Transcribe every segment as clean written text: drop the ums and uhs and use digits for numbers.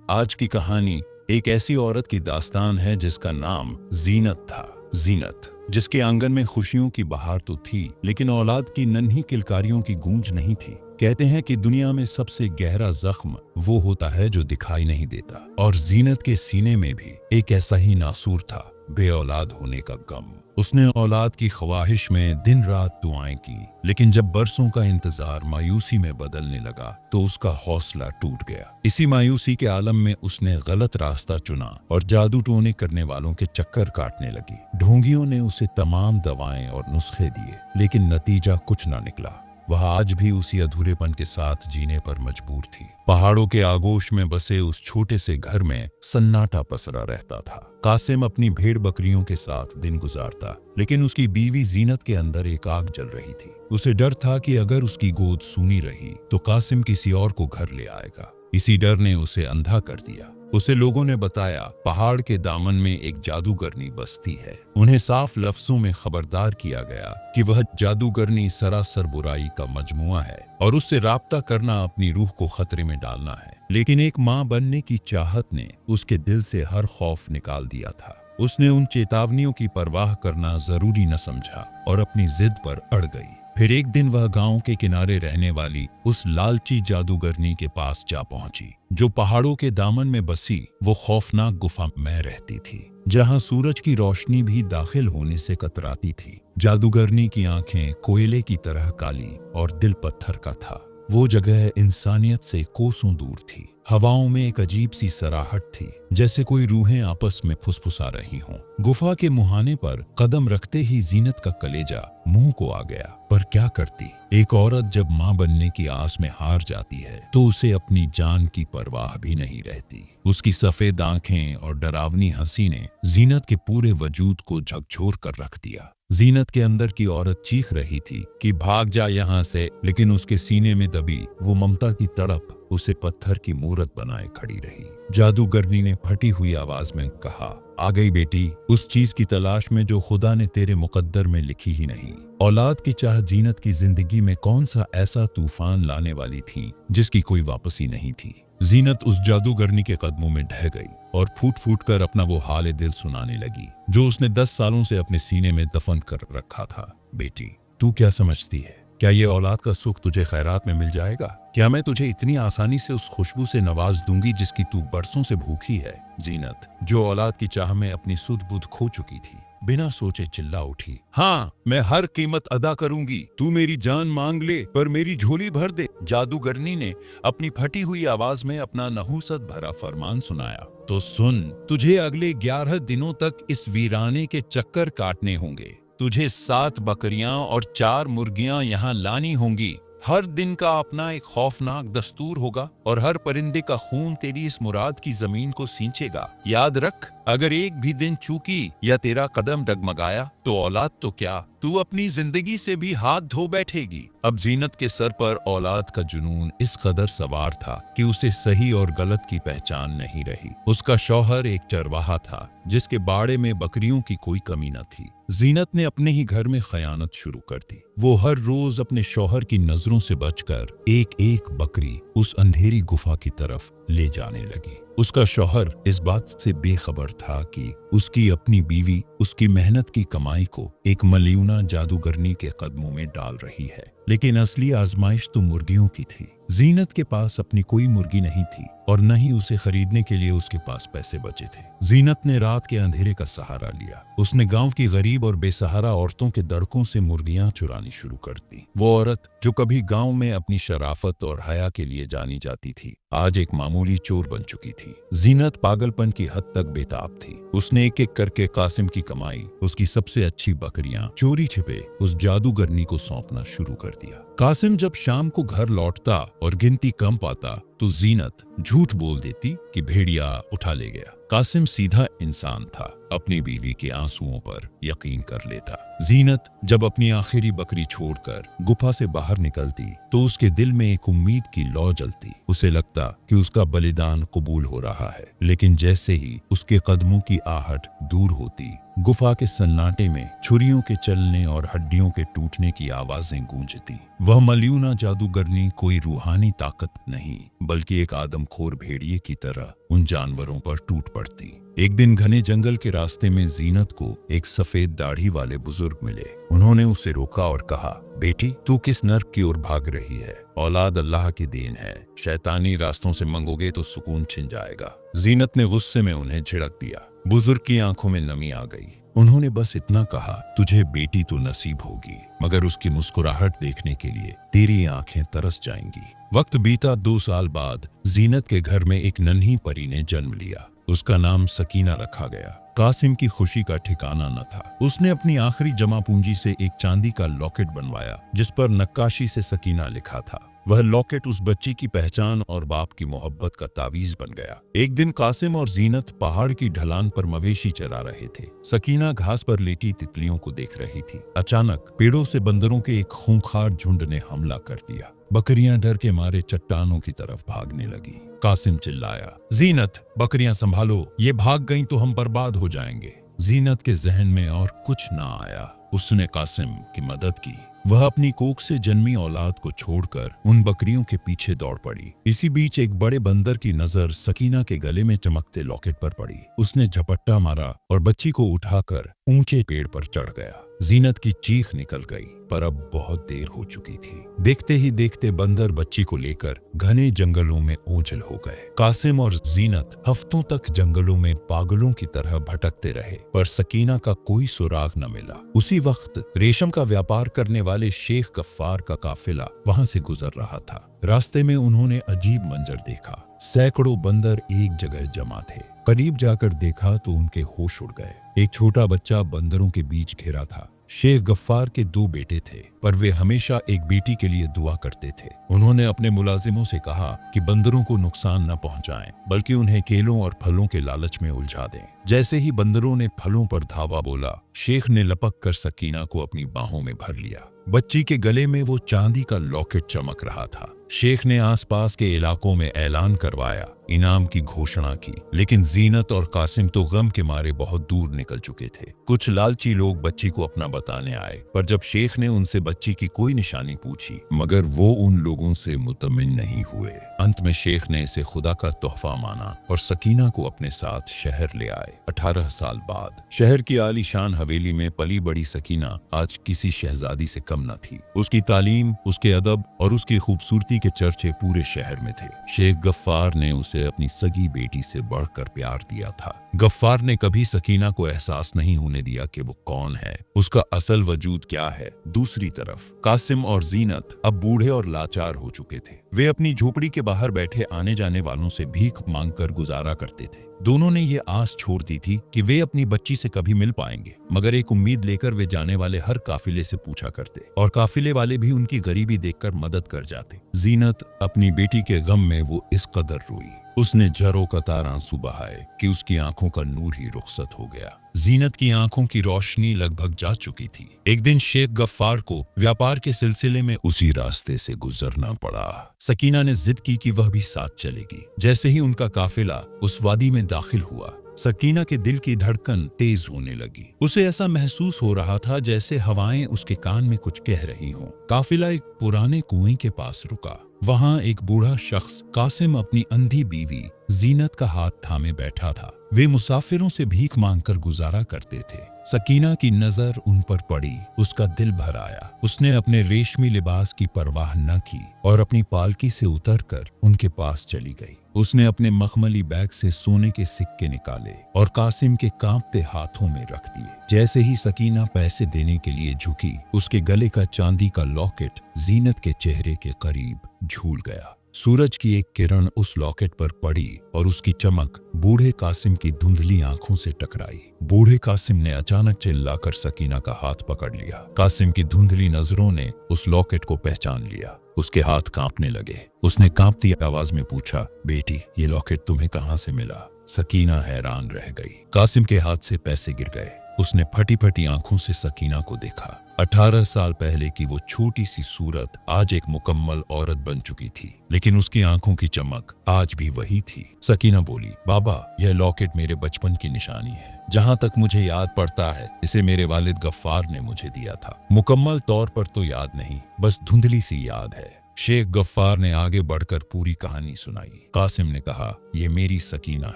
आज की कहानी एक ऐसी औरत की दास्तान है जिसका नाम जीनत था। जीनत, जिसके आंगन में खुशियों की बहार तो थी, लेकिन औलाद की नन्ही किलकारियों की गूंज नहीं थी। कहते हैं कि दुनिया में सबसे गहरा जख्म वो होता है जो दिखाई नहीं देता, और जीनत के सीने में भी एक ऐसा ही नासूर था, बे औलाद होने का गम। उसने औलाद की ख्वाहिश में दिन रात दुआएं की, लेकिन जब बरसों का इंतजार मायूसी में बदलने लगा तो उसका हौसला टूट गया। इसी मायूसी के आलम में उसने गलत रास्ता चुना और जादू टोने करने वालों के चक्कर काटने लगी। ढोंगियों ने उसे तमाम दवाएं और नुस्खे दिए, लेकिन नतीजा कुछ ना निकला। वह आज भी उसी अधूरेपन के साथ जीने पर मजबूर थी। पहाड़ों के आगोश में बसे उस छोटे से घर में सन्नाटा पसरा रहता था। कासिम अपनी भेड़ बकरियों के साथ दिन गुजारता, लेकिन उसकी बीवी जीनत के अंदर एक आग जल रही थी। उसे डर था कि अगर उसकी गोद सूनी रही तो कासिम किसी और को घर ले आएगा। इसी डर ने उसे अंधा कर दिया। उसे लोगों ने बताया, पहाड़ के दामन में एक जादूगरनी बसती है। उन्हें साफ लफ्जों में खबरदार किया गया कि वह जादूगरनी सरासर बुराई का मजमुआ है और उससे राब्ता करना अपनी रूह को खतरे में डालना है। लेकिन एक माँ बनने की चाहत ने उसके दिल से हर खौफ निकाल दिया था। उसने उन चेतावनियों की परवाह करना जरूरी न समझा और अपनी जिद पर अड़ गई। फिर एक दिन वह गांव के किनारे रहने वाली उस लालची जादूगरनी के पास जा पहुंची, जो पहाड़ों के दामन में बसी वो खौफनाक गुफा में रहती थी, जहां सूरज की रोशनी भी दाखिल होने से कतराती थी। जादूगरनी की आंखें कोयले की तरह काली और दिल पत्थर का था। वो जगह इंसानियत से कोसों दूर थी। हवाओं में एक अजीब सी सराहट थी, जैसे कोई रूहें आपस में फुसफुसा रही हों। गुफा के मुहाने पर कदम रखते ही जीनत का कलेजा मुंह को आ गया। पर क्या करती? एक औरत जब मां बनने की आस में हार जाती है तो उसे अपनी जान की परवाह भी नहीं रहती। उसकी सफेद आंखें और डरावनी हंसी ने जीनत के पूरे वजूद को झकझोर कर रख दिया। जीनत के अंदर की औरत चीख रही थी कि भाग जा यहाँ से, लेकिन उसके सीने में दबी वो ममता की तड़प उसे पत्थर की मूरत बनाए खड़ी रही। जादूगरनी ने फटी हुई आवाज में कहा, आ गई बेटी, उस चीज की तलाश में जो खुदा ने तेरे मुकद्दर में लिखी ही नहीं। औलाद की चाह जीनत की जिंदगी में कौन सा ऐसा तूफान लाने वाली थी जिसकी कोई वापसी नहीं थी। जीनत उस जादूगरनी के कदमों में ढह गई और फूट फूट कर अपना वो हाल दिल सुनाने लगी जो उसने 10 सालों से अपने सीने में दफन कर रखा था। बेटी, तू क्या समझती है? क्या ये औलाद का सुख तुझे खैरात में मिल जाएगा? क्या मैं तुझे इतनी आसानी से उस खुशबू से नवाज दूंगी जिसकी तू बरसों से भूखी है? जीनत, जो औलाद की चाह में अपनी सुध बुध खो चुकी थी, बिना सोचे चिल्ला उठी, हाँ, मैं हर कीमत अदा करूंगी। तू मेरी जान मांग ले, पर मेरी झोली भर दे। जादूगरनी ने अपनी फटी हुई आवाज में अपना नहूसत भरा फरमान सुनाया। तो सुन, तुझे अगले 11 दिनों तक इस वीराने के चक्कर काटने होंगे। तुझे 7 बकरियां और 4 मुर्गियां यहाँ लानी होंगी। हर दिन का अपना एक खौफनाक दस्तूर होगा और हर परिंदे का खून तेरी इस मुराद की जमीन को सींचेगा। याद रख, अगर एक भी दिन चूकी या तेरा कदम डगमगाया तो औलाद तो क्या, तू अपनी जिंदगी से भी हाथ धो बैठेगी। अब जीनत के सर पर औलाद का जुनून इस कदर सवार था कि उसे सही और गलत की पहचान नहीं रही। उसका शौहर एक चरवाहा था जिसके बाड़े में बकरियों की कोई कमी न थी। जीनत ने अपने ही घर में खयानत शुरू कर दी। वो हर रोज अपने शौहर की नजरों से बचकर एक एक बकरी उस अंधेरी गुफा की तरफ ले जाने लगी। उसका शौहर इस बात से बेखबर था कि उसकी अपनी बीवी उसकी मेहनत की कमाई को एक मलियूना जादूगरनी के कदमों में डाल रही है। लेकिन असली आजमाइश तो मुर्गियों की थी। जीनत के पास अपनी कोई मुर्गी नहीं थी और न ही उसे खरीदने के लिए उसके पास पैसे बचे थे। जीनत ने रात के अंधेरे का सहारा लिया। उसने गांव की गरीब और बेसहारा औरतों के दड़कों से मुर्गियां चुरानी शुरू कर दी। वो औरत जो कभी गांव में अपनी शराफत और हया के लिए जानी जाती थी, आज एक मामूली चोर बन चुकी थी। जीनत पागलपन की हद तक बेताब थी। उसने एक एक करके कासिम की कमाई, उसकी सबसे अच्छी बकरियां चोरी छिपे उस जादूगरनी को सौंपना शुरू कर दिया। कासिम जब शाम को घर लौटता और गिनती कम पाता तो जीनत झूठ बोल देती कि भेड़िया उठा ले गया। कासिम सीधा इंसान था, अपनी बीवी के आंसुओं पर यकीन कर लेता। जीनत जब अपनी आखिरी बकरी छोड़कर गुफा से बाहर निकलती तो उसके दिल में एक उम्मीद की लौ जलती। उसे लगता कि उसका बलिदान कबूल हो रहा है। लेकिन जैसे ही उसके कदमों की आहट दूर होती, गुफा के सन्नाटे में छुरियों के चलने और हड्डियों के टूटने की आवाजें गूंजती। वह मलियूना जादूगरनी कोई रूहानी ताकत नहीं बल्कि एक आदमखोर भेड़िए की तरह उन जानवरों पर टूट पड़ती। एक दिन घने जंगल के रास्ते में जीनत को एक सफेद दाढ़ी वाले बुजुर्ग मिले। उन्होंने उसे रोका और कहा, बेटी, तू किस नर्क की ओर भाग रही है? औलाद अल्लाह की देन है, शैतानी रास्तों से मंगोगे तो सुकून छिन जाएगा। जीनत ने गुस्से में उन्हें झिड़क दिया। बुजुर्ग की आंखों में नमी आ गई। उन्होंने बस इतना कहा, तुझे बेटी तो नसीब होगी, मगर उसकी मुस्कुराहट देखने के लिए तेरी आंखें तरस जाएंगी। वक्त बीता। 2 साल बाद जीनत के घर में एक नन्ही परी ने जन्म लिया। उसका नाम सकीना रखा गया। कासिम की खुशी का ठिकाना न था। उसने अपनी आखिरी जमा पूंजी से एक चांदी का लॉकेट बनवाया जिस पर नक्काशी से सकीना लिखा था। वह लॉकेट उस बच्ची की पहचान और बाप की मोहब्बत का तावीज बन गया। एक दिन कासिम और जीनत पहाड़ की ढलान पर मवेशी चरा रहे थे। सकीना घास पर लेटी तितलियों को देख रही थी। अचानक पेड़ों से बंदरों के एक खूंखार झुंड ने हमला कर दिया। बकरियां डर के मारे चट्टानों की तरफ भागने लगी। कासिम चिल्लाया, जीनत, बकरियां संभालो, ये भाग गईं तो हम बर्बाद हो जाएंगे। जीनत के जहन में और कुछ ना आया। उसने कासिम की मदद की। वह अपनी कोख से जन्मी औलाद को छोड़कर उन बकरियों के पीछे दौड़ पड़ी। इसी बीच एक बड़े बंदर की नजर सकीना के गले में चमकते लॉकेट पर पड़ी। उसने झपट्टा मारा और बच्ची को उठाकर ऊंचे पेड़ पर चढ़ गया। जीनत की चीख निकल गई, पर अब बहुत देर हो चुकी थी। देखते ही देखते बंदर बच्ची को लेकर घने जंगलों में ओझल हो गए। कासिम और जीनत हफ्तों तक जंगलों में पागलों की तरह भटकते रहे, पर सकीना का कोई सुराग न मिला। उसी वक्त रेशम का व्यापार करने वाले शेख गफ्फार का काफिला वहां से गुजर रहा था। रास्ते में उन्होंने अजीब मंजर देखा। सैकड़ों बंदर एक जगह जमा थे। करीब जाकर देखा तो उनके होश उड़ गए। एक छोटा बच्चा बंदरों के बीच घिरा था। शेख गफ्फार के 2 बेटे थे, पर वे हमेशा एक बेटी के लिए दुआ करते थे। उन्होंने अपने मुलाजिमों से कहा कि बंदरों को नुकसान न पहुंचाएं, बल्कि उन्हें केलों और फलों के लालच में उलझा दें। जैसे ही बंदरों ने फलों पर धावा बोला, शेख ने लपक कर सकीना को अपनी बाहों में भर लिया। बच्ची के गले में वो चांदी का लॉकेट चमक रहा था। शेख ने आसपास के इलाकों में ऐलान करवाया, इनाम की घोषणा की, लेकिन जीनत और कासिम तो गम के मारे बहुत दूर निकल चुके थे। कुछ लालची लोग बच्ची को अपना बताने आए, पर जब शेख ने उनसे बच्ची की कोई निशानी पूछी, मगर वो उन लोगों से मुतमिन नहीं हुए। अंत में शेख ने इसे खुदा का तोहफा माना और सकीना को अपने साथ शहर ले आए। 18 साल बाद शहर की आलीशान हवेली में पली बड़ी सकीना आज किसी शहजादी से कम न थी। उसकी तालीम, उसके अदब और उसकी खूबसूरती के चर्चे पूरे शहर में थे। शेख गफ्फार ने उसे अपनी सगी बेटी से बढ़कर प्यार दिया था। गफ्फार ने कभी सकीना को एहसास नहीं होने दिया कि वो कौन है, उसका असल वजूद क्या है। दूसरी तरफ कासिम और जीनत अब बूढ़े और लाचार हो चुके थे। वे अपनी झोपड़ी के बाहर बैठे आने जाने वालों से भीख मांगकर गुजारा करते थे। दोनों ने ये आस छोड़ दी थी कि वे अपनी बच्ची से कभी मिल पाएंगे, मगर एक उम्मीद लेकर वे जाने वाले हर काफिले से पूछा करते और काफिले वाले भी उनकी गरीबी देखकर मदद कर जाते। जीनत अपनी बेटी के गम में वो इस कदर रोई, उसने जरों कतार आंसू बहाए कि उसकी आंखों का नूर ही रुखसत हो गया। जीनत की आंखों की रोशनी लगभग जा चुकी थी। एक दिन शेख गफ्फार को व्यापार के सिलसिले में उसी रास्ते से गुजरना पड़ा। सकीना ने जिद की कि वह भी साथ चलेगी। जैसे ही उनका काफिला उस वादी में दाखिल हुआ, सकीना के दिल की धड़कन तेज होने लगी। उसे ऐसा महसूस हो रहा था जैसे हवाएं उसके कान में कुछ कह रही हों। काफिला एक पुराने कुएं के पास रुका। वहां एक बूढ़ा शख्स कासिम अपनी अंधी बीवी जीनत का हाथ थामे बैठा था। वे मुसाफिरों से भीख मांगकर गुजारा करते थे। सकीना की नजर उन पर पड़ी, उसका दिल भर आया। उसने अपने रेशमी लिबास की परवाह न की और अपनी पालकी से उतरकर उनके पास चली गई। उसने अपने मखमली बैग से सोने के सिक्के निकाले और कासिम के कांपते हाथों में रख दिए। जैसे ही सकीना पैसे देने के लिए झुकी, उसके गले का चांदी का लॉकेट जीनत के चेहरे के करीब झूल गया। सूरज की एक किरण उस लॉकेट पर पड़ी और उसकी चमक बूढ़े कासिम की धुंधली आंखों से टकराई। बूढ़े कासिम ने अचानक चिल्लाकर सकीना का हाथ पकड़ लिया। कासिम की धुंधली नजरों ने उस लॉकेट को पहचान लिया। उसके हाथ कांपने लगे। उसने कांपती आवाज में पूछा, बेटी, ये लॉकेट तुम्हें कहां से मिला? सकीना हैरान रह गई। कासिम के हाथ से पैसे गिर गए। उसने फटी फटी आंखों से सकीना को देखा। 18 साल पहले की वो छोटी सी सूरत आज एक मुकम्मल औरत बन चुकी थी, लेकिन उसकी आंखों की चमक आज भी वही थी। सकीना बोली, बाबा, यह लॉकेट मेरे बचपन की निशानी है। जहां तक मुझे याद पड़ता है, इसे मेरे वालिद गफ्फार ने मुझे दिया था। मुकम्मल तौर पर तो याद नहीं, बस धुंधली सी याद है। शेख गफ्फार ने आगे बढ़कर पूरी कहानी सुनाई। कासिम ने कहा, यह मेरी सकीना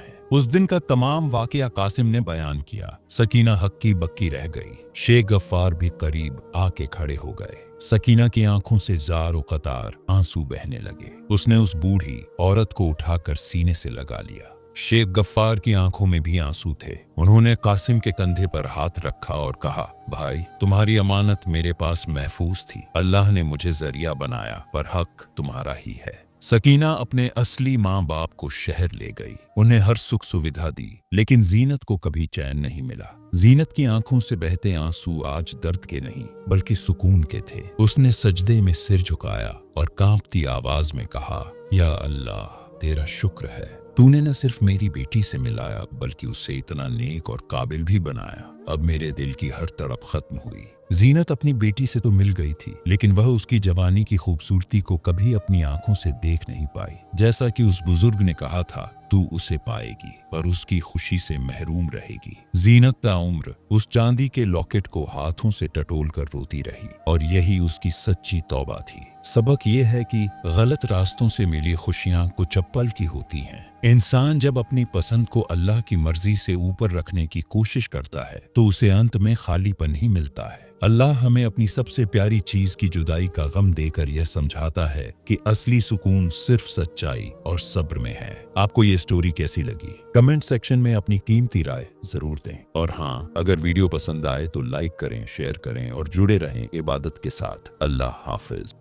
है। उस दिन का तमाम वाकया कासिम ने बयान किया। सकीना हक्की बक्की रह गई। शेख गफ्फार भी करीब आके खड़े हो गए। सकीना की आंखों से जार कतार आंसू बहने लगे। उसने उस बूढ़ी औरत को उठाकर सीने से लगा लिया। शेख गफ्फार की आंखों में भी आंसू थे। उन्होंने कासिम के कंधे पर हाथ रखा और कहा, भाई, तुम्हारी अमानत मेरे पास महफूज थी। अल्लाह ने मुझे जरिया बनाया, पर हक तुम्हारा ही है। सकीना अपने असली माँ बाप को शहर ले गई। उन्हें हर सुख सुविधा दी, लेकिन जीनत को कभी चैन नहीं मिला। जीनत की आंखों से बहते आंसू आज दर्द के नहीं बल्कि सुकून के थे। उसने सजदे में सिर झुकाया और कांपती आवाज में कहा, या अल्लाह, तेरा शुक्र है, तूने न सिर्फ मेरी बेटी से मिलाया बल्कि उसे इतना नेक और काबिल भी बनाया। अब मेरे दिल की हर तड़प खत्म हुई। जीनत अपनी बेटी से तो मिल गई थी, लेकिन वह उसकी जवानी की खूबसूरती को कभी अपनी आंखों से देख नहीं पाई। जैसा कि उस बुजुर्ग ने कहा था, तू उसे पाएगी पर उसकी खुशी से महरूम रहेगी। जीनत ताउम्र उस चांदी के लॉकेट को हाथों से टटोल कर रोती रही और यही उसकी सच्ची तौबा थी। सबक यह है कि गलत रास्तों से मिली खुशियां कुछ पल की होती हैं। इंसान जब अपनी पसंद को अल्लाह की मर्जी से ऊपर रखने की कोशिश करता है तो उसे अंत में खालीपन ही मिलता है। अल्लाह हमें अपनी सबसे प्यारी चीज की जुदाई का गम देकर यह समझाता है कि असली सुकून सिर्फ सच्चाई और सब्र में है। आपको ये स्टोरी कैसी लगी? कमेंट सेक्शन में अपनी कीमती राय जरूर दें। और हाँ, अगर वीडियो पसंद आए तो लाइक करें, शेयर करें और जुड़े रहें इबादत के साथ। अल्लाह हाफिज।